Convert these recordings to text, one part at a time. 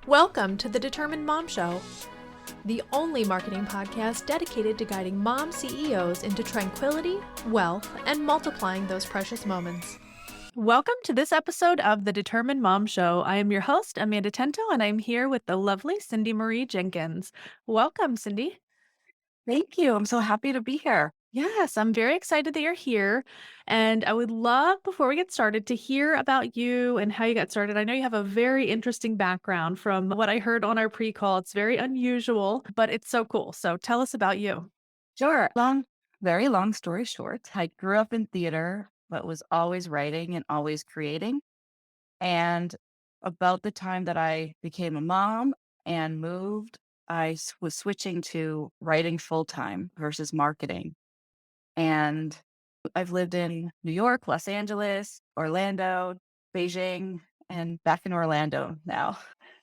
Welcome to the Determined Mom Show, the only marketing podcast dedicated to guiding mom CEOs into tranquility, wealth, and multiplying those precious moments. Welcome to this episode of the Determined Mom Show. I am your host, Amanda Tento, and I'm here with the lovely Cindy Marie Jenkins. Welcome, Cindy. Thank you. I'm so happy to be here. Yes, I'm very excited that you're here. And I would love, before we get started, to hear about you and how you got started. I know you have a very interesting background from what I heard on our pre call. It's very unusual, but it's so cool. So tell us about you. Sure. Very long story short, I grew up in theater, but was always writing and always creating. And about the time that I became a mom and moved, was switching to writing full time versus marketing. And I've lived in New York, Los Angeles, Orlando, Beijing, and back in Orlando now.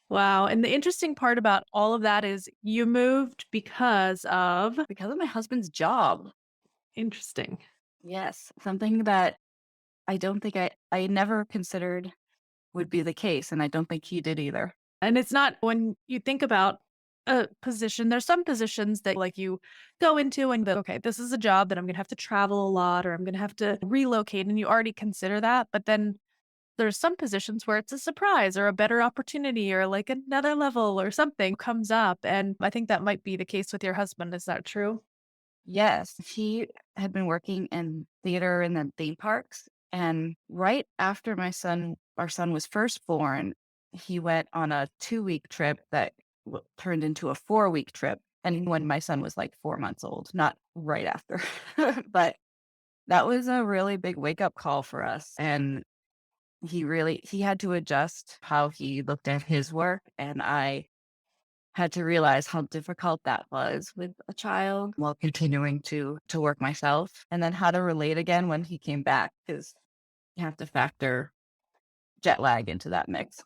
Wow. And the interesting part about all of that is you moved because of Because of my husband's job. interesting. Yes, something that I don't think I never considered would be the case, and I don't think he did either. And it's not when you think about a position, there's some positions that like you go into and okay, this is a job that I'm going to have to travel a lot or I'm going to have to relocate and you already consider that. But then there's some positions where it's a surprise or a better opportunity or like another level or something comes up. And I think that might be the case with your husband. Is that true? Yes, he had been working in theater and then theme parks, and right after our son was first born, he went on a 2-week trip that turned into a 4-week trip, and when my son was like 4 months old, not right after. But that was a really big wake-up call for us, and he had to adjust how he looked at his work, and I had to realize how difficult that was with a child while continuing to work myself, and then how to relate again when he came back, because you have to factor jet lag into that mix.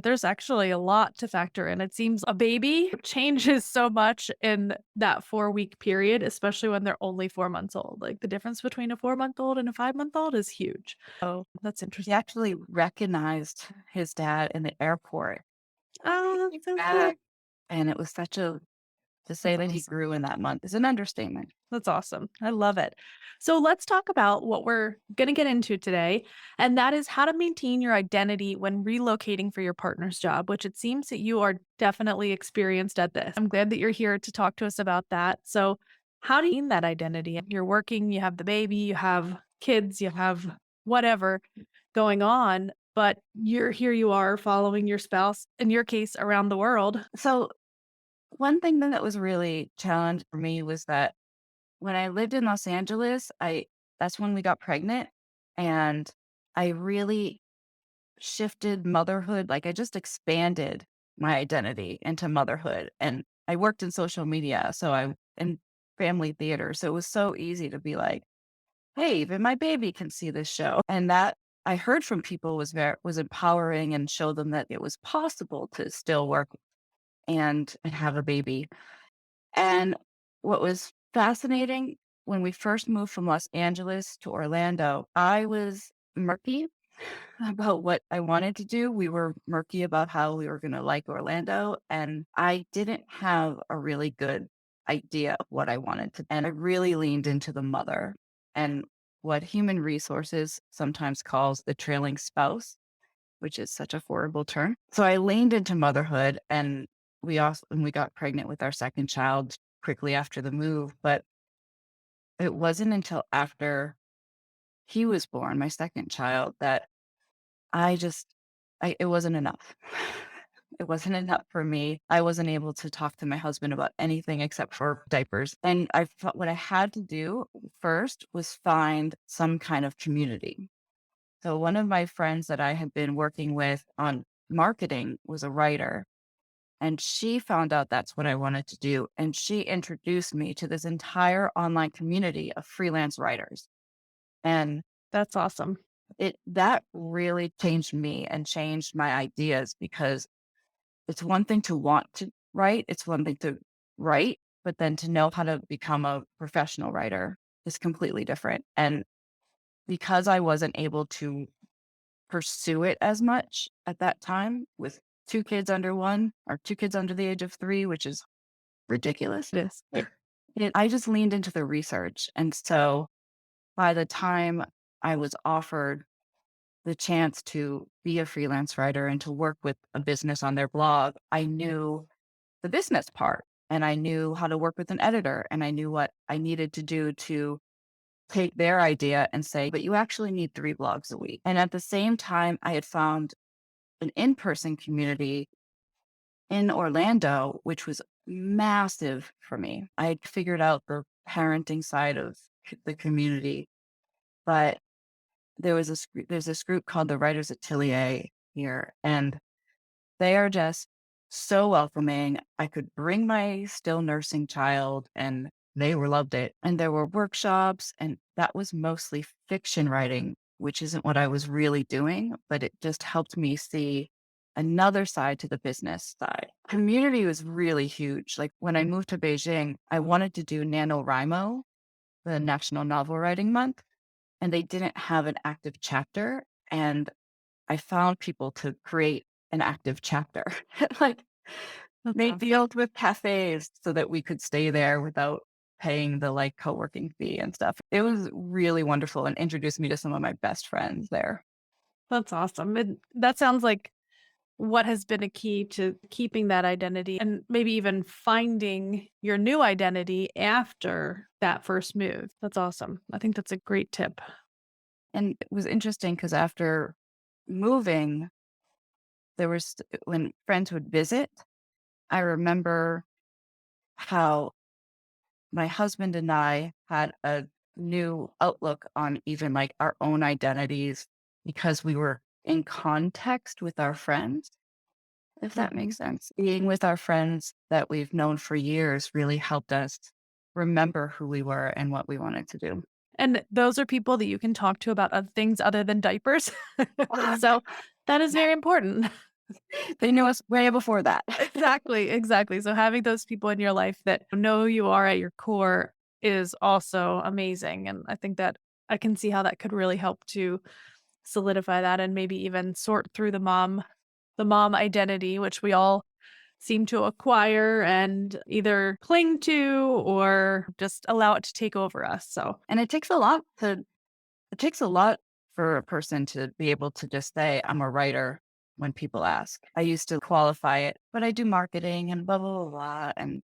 There's actually a lot to factor in. It seems a baby changes so much in that 4-week period, especially when they're only 4 months old. Like the difference between a 4-month-old and a 5-month-old is huge. Oh, that's He interesting. actually recognized his dad in the airport. Oh, Came that's so cool. back, and it was such a to say That's that he awesome. grew in that month is an understatement. That's awesome. I love it. So let's talk about what we're going to get into today, and that is how to maintain your identity when relocating for your partner's job, which it seems that you are definitely experienced at this. I'm glad that you're here to talk to us about that. So, how do you gain that identity? You're working, you have the baby, you have kids, you have whatever going on, but here you are following your spouse, in your case, around the world. So, one thing that was really challenge for me was that when I lived in Los Angeles, I that's when we got pregnant, and I really shifted motherhood, like, I just expanded my identity into motherhood, and I worked in social media, so I in family theater, so it was so easy to be like, "Hey, even my baby can see this show," and that I heard from people was empowering and showed them that it was possible to still work and have a baby. And what was fascinating, when we first moved from Los Angeles to Orlando, I was murky about what I wanted to do. We were murky about how we were going to like Orlando. And I didn't have a really good idea of what I wanted to. And I really leaned into the mother and what human resources sometimes calls the trailing spouse, which is such a horrible term. So I leaned into motherhood, and we got pregnant with our second child quickly after the move, but it wasn't until after he was born, my second child, that I just it wasn't enough. It wasn't enough for me. I wasn't able to talk to my husband about anything except for diapers. And I thought what I had to do first was find some kind of community. So one of my friends that I had been working with on marketing was a writer, and she found out that's what I wanted to do. And she introduced me to this entire online community of freelance writers. And That's awesome. it that really changed me and changed my ideas, because it's one thing to want to write, it's one thing to write, but then to know how to become a professional writer is completely different. And because I wasn't able to pursue it as much at that time with 2 kids under 1 or 2 kids under the age of 3, which is ridiculous. It is. I just leaned into the research, and so by the time I was offered the chance to be a freelance writer and to work with a business on their blog, I knew the business part, and I knew how to work with an editor, and I knew what I needed to do to take their idea and say, "But you actually need 3 blogs a week." And at the same time, I had found an in-person community in Orlando, which was massive for me. I had figured out the parenting side of the community, but there's this group called the Writers Atelier here, and they are just so welcoming. I could bring my still nursing child and they were loved it. And there were workshops, and that was mostly fiction writing, which isn't what I was really doing, but it just helped me see another side to the business side. Community was really huge. Like when I moved to Beijing, I wanted to do NaNoWriMo, the National Novel Writing Month, and they didn't have an active chapter. And I found people to create an active chapter, like That's made awesome. deals with cafes so that we could stay there without paying the like co-working fee and stuff. It was really wonderful and introduced me to some of my best friends there. That's awesome. And that sounds like what has been a key to keeping that identity and maybe even finding your new identity after that first move. That's awesome. I think that's a great tip. And it was interesting because after moving, there was when friends would visit, I remember how my husband and I had a new outlook on even like our own identities because we were in context with our friends, if that Mhm. makes sense. Being with our friends that we've known for years really helped us remember who we were and what we wanted to do. And those are people that you can talk to about other things other than diapers. Um, So that is very important. they knew us way before that. Exactly, exactly. So having those people in your life that know who you are at your core is also amazing. And I think that I can see how that could really help to solidify that and maybe even sort through the mom identity, which we all seem to acquire and either cling to or just allow it to take over us. So And it takes a lot for a person to be able to just say, I'm a writer when people ask. I used to qualify it, but I do marketing and blah, blah, blah, blah. And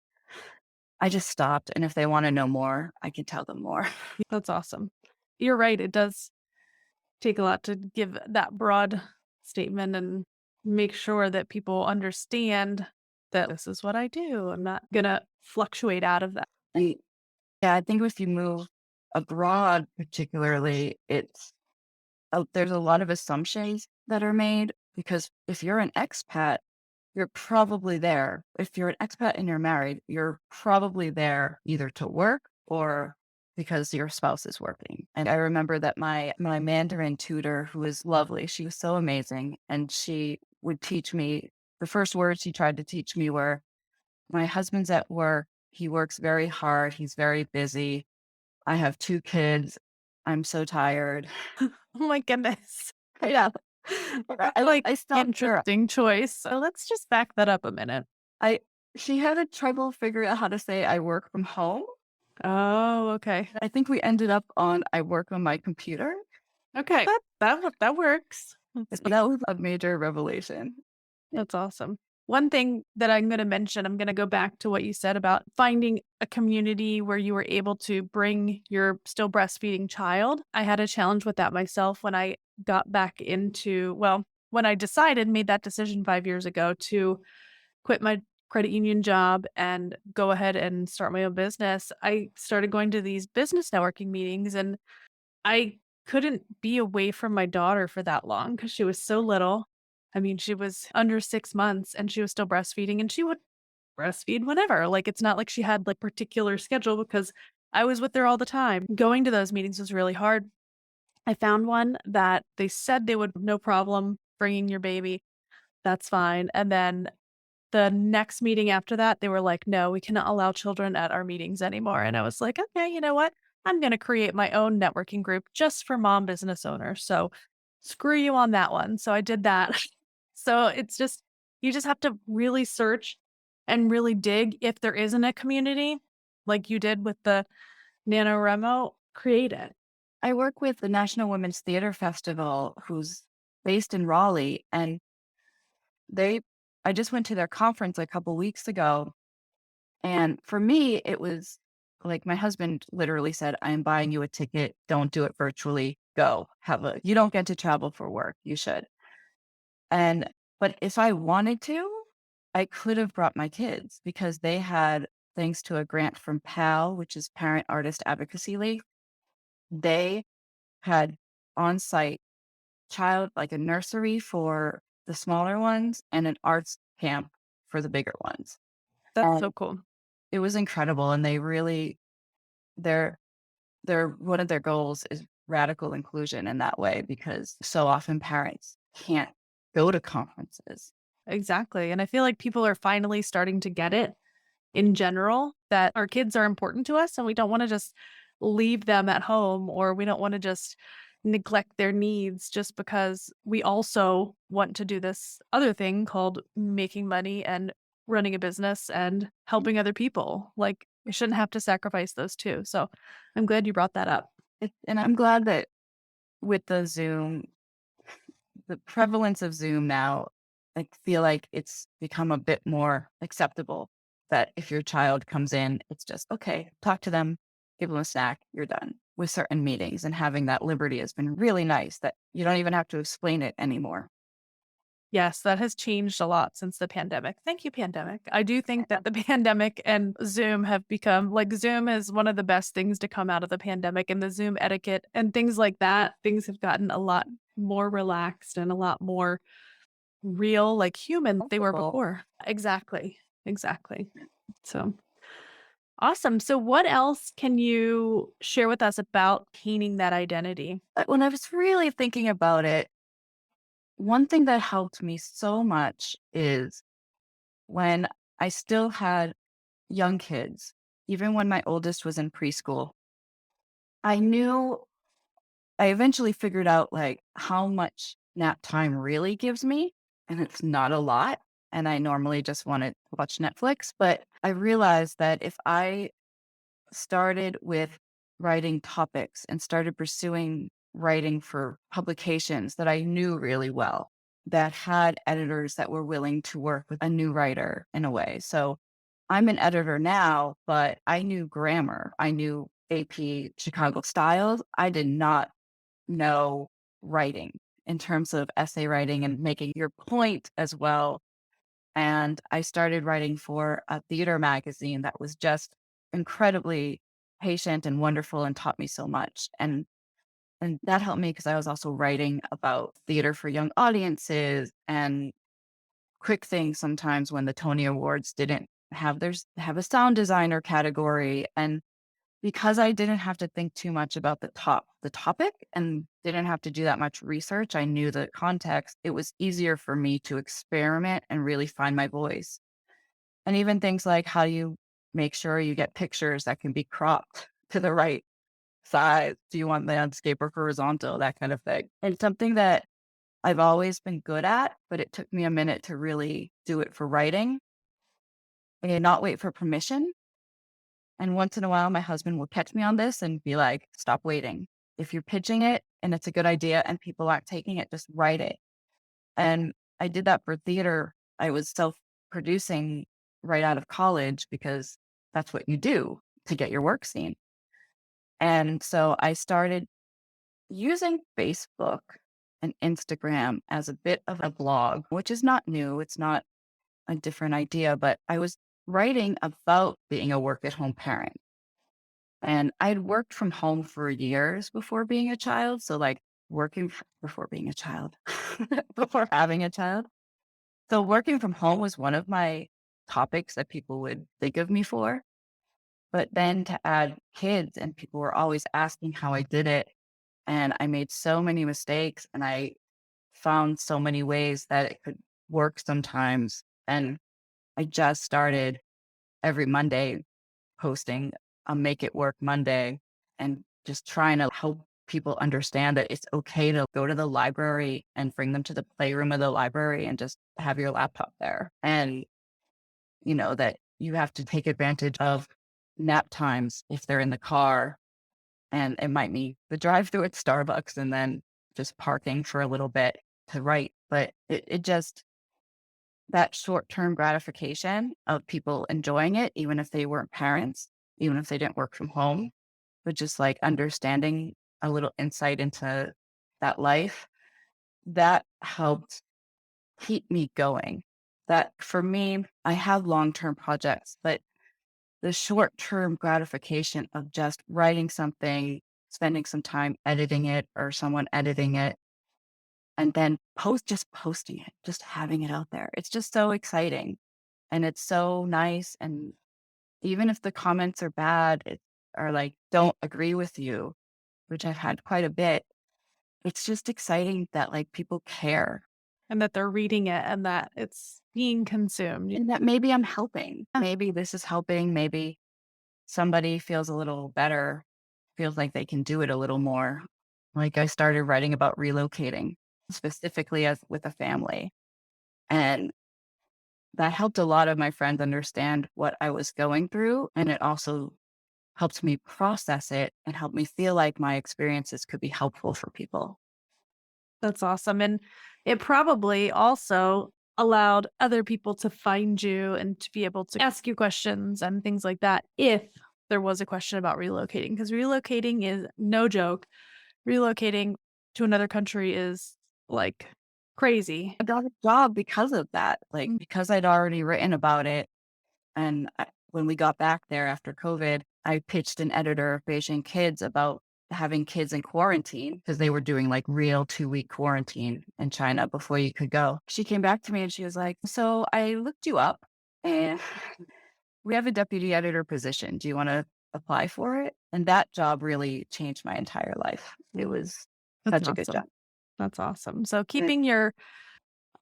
I just stopped. And if they want to know more, I can tell them more. that's awesome. You're right. It does take a lot to give that broad statement and make sure that people understand that this is what I do. I'm not going to fluctuate out of that. And yeah, I think if you move abroad, particularly, there's a lot of assumptions that are made because if you're an expat, you're probably there. If you're an expat and you're married, you're probably there either to work or because your spouse is working. And I remember that my Mandarin tutor, who was lovely, she was so amazing, and she would teach me the first words she tried to teach me were, "My husband's at work. He works very hard. He's very busy. I have 2 kids. I'm so tired." Oh my goodness. Yeah. That's like I stopped her. interesting choice. So let's just back that up a minute. I She had a trouble figuring out how to say I work from home. Oh, okay. I think we ended up on I work on my computer. Okay. That works. Let's So see. that was a major revelation. That's awesome. One thing that I'm going to mention, I'm going to go back to what you said about finding a community where you were able to bring your still breastfeeding child. I had a challenge with that myself when I got back into, well, when I made that decision 5 years ago to quit my credit union job and go ahead and start my own business. I started going to these business networking meetings and I couldn't be away from my daughter for that long because she was so little. I mean, she was under 6 months and she was still breastfeeding and she would breastfeed whenever. Like, it's not like she had, like, particular schedule because I was with her all the time. Going to those meetings was really hard. I found one that they said they would no problem bringing your baby, that's fine, and then the next meeting after that, they were like, "No, we cannot allow children at our meetings anymore." And I was like, "Okay, you know what? I'm gonna create my own networking group just for mom business owners. So screw you on that one." So I did that. So it's just, You just have to really search and really dig if there isn't a community, like you did with the NaNoWriMo, create it. I work with the National Women's Theater Festival, who's based in Raleigh, and they I just went to their conference a couple weeks ago, and for me, it was like my husband literally said, "I am buying you a ticket. Don't do it virtually. Go. You don't get to travel for work. You should." And but if I wanted to, I could have brought my kids because they had, thanks to a grant from PAL, which is Parent Artist Advocacy League, they had on-site like a nursery for the smaller ones and an arts camp for the bigger ones. That's so And cool. it was incredible, and they really their one of their goals is radical inclusion in that way because so often parents can't go to conferences. Exactly, and I feel like people are finally starting to get it in general, that our kids are important to us and we don't wanna just leave them at home, or we don't wanna just neglect their needs just because we also want to do this other thing called making money and running a business and helping other people. Like, we shouldn't have to sacrifice those too, so I'm glad you brought that up. And I'm glad that with the prevalence of Zoom now, I feel like it's become a bit more acceptable that if your child comes in, it's just, okay, talk to them, give them a snack, you're done with certain meetings. And having that liberty has been really nice that you don't even have to explain it anymore. Yes, that has changed a lot since the pandemic. Thank you, pandemic. I do think that the pandemic and Zoom have become like Zoom is one of the best things to come out of the pandemic, and the Zoom etiquette and things like that. Things have gotten a lot more relaxed and a lot more real, like human they were Comfortable. before. Exactly. Exactly. So awesome. So what else can you share with us about gaining that identity? But when I was really thinking about it, one thing that helped me so much is when I still had young kids, even when my oldest was in preschool, I knew I eventually figured out like how much nap time really gives me, and it's not a lot. And I normally just want to watch Netflix, but I realized that if I started with writing topics and started pursuing writing for publications that I knew really well, that had editors that were willing to work with a new writer in a way. So I'm an editor now, but I knew grammar. I knew AP Chicago styles. I did not know writing in terms of essay writing and making your point as well. And I started writing for a theater magazine that was just incredibly patient and wonderful and taught me so much. And that helped me because I was also writing about theater for young audiences and quick things sometimes when the Tony Awards didn't have a sound designer category. And because I didn't have to think too much about the topic and didn't have to do that much research, I knew the context, it was easier for me to experiment and really find my voice. And even things like how you make sure you get pictures that can be cropped to the right size. Do you want landscape or horizontal? That kind of thing. And something that I've always been good at, but it took me a minute to really do it for writing and not wait for permission. And once in a while, my husband will catch me on this and be like, stop waiting. If you're pitching it and it's a good idea and people aren't taking it, just write it. And I did that for theater. I was self producing right out of college because that's what you do to get your work seen. And so I started using Facebook and Instagram as a bit of a blog, which is not new. It's not a different idea, but I was writing about being a work at home parent. And I'd worked from home for years before being a child. So, like, before being a child, before having a child. So, working from home was one of my topics that people would think of me for. But then to add kids, and people were always asking how I did it. And I made so many mistakes and I found so many ways that it could work sometimes. And I just started every Monday posting a Make It Work Monday and just trying to help people understand that it's okay to go to the library and bring them to the playroom of the library and just have your laptop there. And, that you have to take advantage of nap times if they're in the car. And it might mean the drive through at Starbucks and then just parking for a little bit to write. But it just, that short term gratification of people enjoying it, even if they weren't parents, even if they didn't work from home, but just like understanding a little insight into that life, that helped keep me going. That for me, I have long term projects, but the short term gratification of just writing something, spending some time editing it or someone editing it, and then just posting it, just having it out there. It's just so exciting and it's so nice. And even if the comments are bad, or like don't agree with you, which I've had quite a bit, it's just exciting that like people care And that they're reading it and that it's being consumed. and that maybe I'm helping. Maybe this is helping. Maybe somebody feels a little better, feels like they can do it a little more. Like I started writing about relocating specifically as with a family. And that helped a lot of my friends understand what I was going through. And it also helped me process it and helped me feel like my experiences could be helpful for people. That's awesome, and it probably also allowed other people to find you and to be able to ask you questions and things like that if there was a question about relocating, because relocating is no joke. Relocating to another country is, like, crazy. I got a job because of that, like Mm, because I'd already written about it. And when we got back there after COVID, I pitched an editor of Beijing Kids about having kids in quarantine because they were doing like real 2-week quarantine in China before you could go. She came back to me and she was like, "So I looked you up and we have a deputy editor position. Do you want to apply for it?" And that job really changed my entire life. It was that's such a good awesome. job. That's awesome. So Mm. keeping your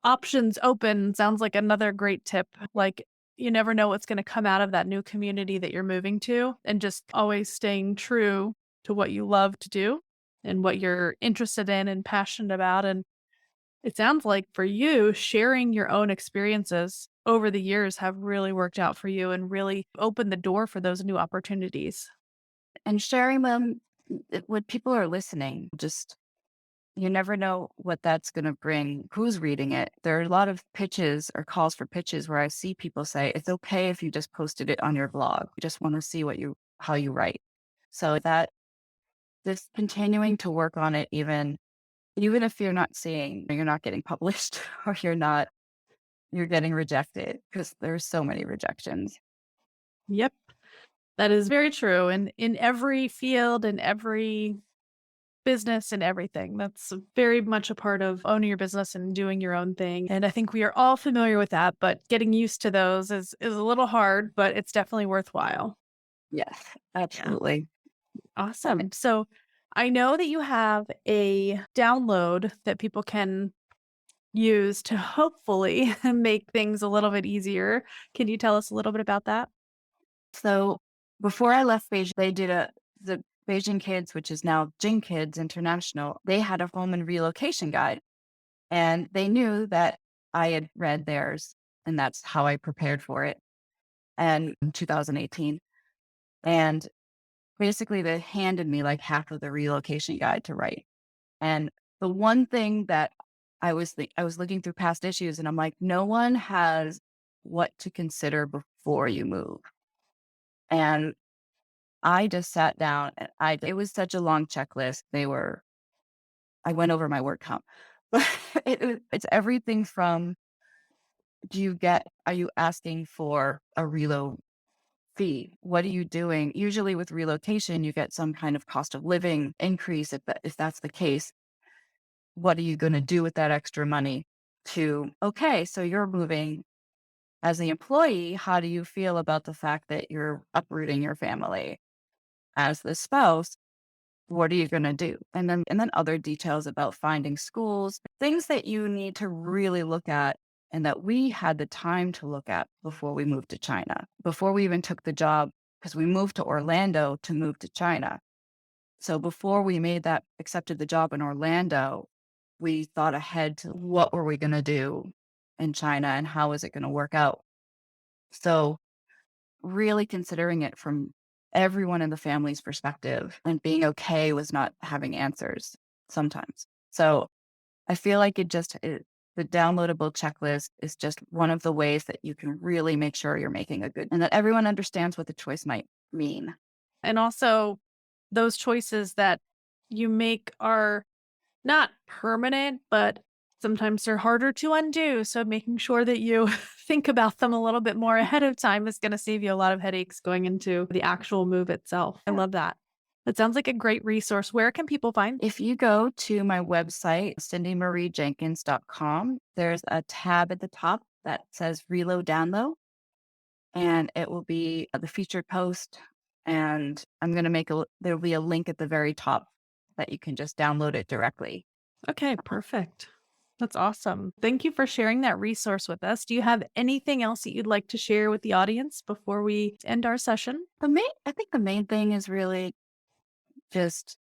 options open sounds like another great tip. Like, you never know what's gonna come out of that new community that you're moving to, and just always staying true to what you love to do and what you're interested in and passionate about, and it sounds like for you, sharing your own experiences over the years have really worked out for you and really opened the door for those new opportunities. And sharing them when people are listening, just you never know what that's going to bring, who's reading it. There are a lot of pitches or calls for pitches where I see people say, it's okay if you just posted it on your blog. We just want to see how you write. So that just continuing to work on it, even if you're not getting published or you're getting rejected because there's so many rejections. Yep, that is very true. And in every field, in every business and everything. That's very much a part of owning your business and doing your own thing. And I think we are all familiar with that, but getting used to those is a little hard, but it's definitely worthwhile. Yes, Yeah. absolutely. Awesome. And so I know that you have a download that people can use to hopefully make things a little bit easier. Can you tell us a little bit about that? So before I left Beijing, the Beijing Kids, which is now Jing Kids International, they had a home and relocation guide. And they knew that I had read theirs, and that's how I prepared for it. And in 2018. And basically they handed me like half of the relocation guide to write. And the one thing that I was looking through past issues and I'm like, no one has what to consider before you move. And I just sat down and it was such a long checklist. I went over my word count. But it's everything from are you asking for a relo fee? What are you doing? Usually with relocation, you get some kind of cost of living increase. If that's the case, what are you going to do with that extra money? Okay, so you're moving as the employee. How do you feel about the fact that you're uprooting your family? As the spouse, what are you gonna do? And then other details about finding schools, things that you need to really look at and that we had the time to look at before we moved to China, before we even took the job, because we moved to Orlando to move to China. So before we accepted the job in Orlando, we thought ahead to what were we going to do in China and how is it going to work out. So really considering it from everyone in the family's perspective and being okay with not having answers sometimes. So I feel like the downloadable checklist is just one of the ways that you can really make sure you're making a good and that everyone understands what the choice might mean. And also, those choices that you make are not permanent, but sometimes they're harder to undo. So making sure that you think about them a little bit more ahead of time is going to save you a lot of headaches going into the actual move itself. I Yeah. love that. That sounds like a great resource. Where can people find? If you go to my website, cindymariejenkins.com, there's a tab at the top that says Reload Download, and it will be the featured post. And there'll be a link at the very top that you can just download it directly. Okay, perfect. That's awesome. Thank you for sharing that resource with us. Do you have anything else that you'd like to share with the audience before we end our session? I think the main thing is really just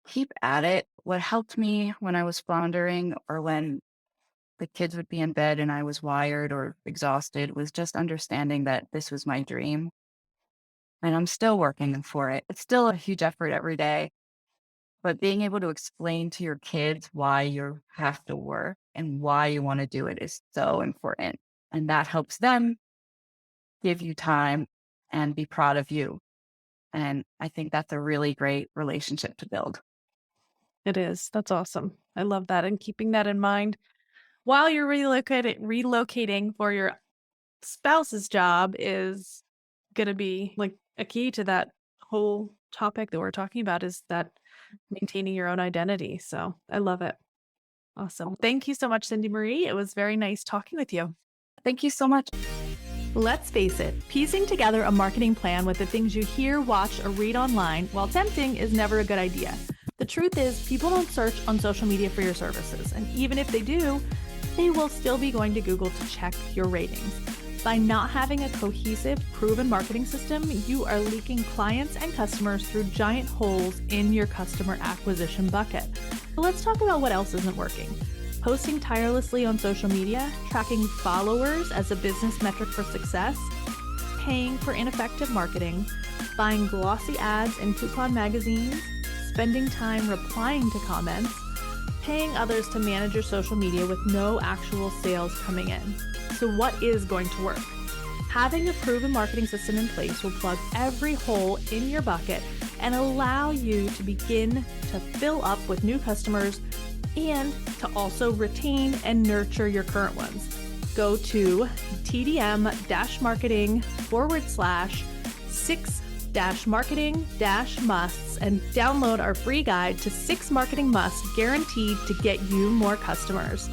keep at it. What helped me when I was floundering or when the kids would be in bed and I was wired or exhausted was just understanding that this was my dream and I'm still working for it. It's still a huge effort every day, but being able to explain to your kids why you have to work and why you want to do it is so important. And that helps them give you time and be proud of you. And I think that's a really great relationship to build. It is. That's awesome. I love that. And keeping that in mind while you're relocating for your spouse's job is going to be like a key to that whole topic that we're talking about is that maintaining your own identity. So I love it. Awesome. Thank you so much, Cindy Marie. It was very nice talking with you. Thank you so much. Let's face it, piecing together a marketing plan with the things you hear, watch, or read online, while tempting, is never a good idea. The truth is, people don't search on social media for your services, and even if they do, they will still be going to Google to check your ratings. By not having a cohesive, proven marketing system, you are leaking clients and customers through giant holes in your customer acquisition bucket. So let's talk about what else isn't working. Posting tirelessly on social media, tracking followers as a business metric for success, paying for ineffective marketing, buying glossy ads in coupon magazines, spending time replying to comments, paying others to manage your social media with no actual sales coming in. So what is going to work? Having a proven marketing system in place will plug every hole in your bucket and allow you to begin to fill up with new customers and to also retain and nurture your current ones. Go to tdm-marketing/6-marketing-musts and download our free guide to 6 marketing musts guaranteed to get you more customers.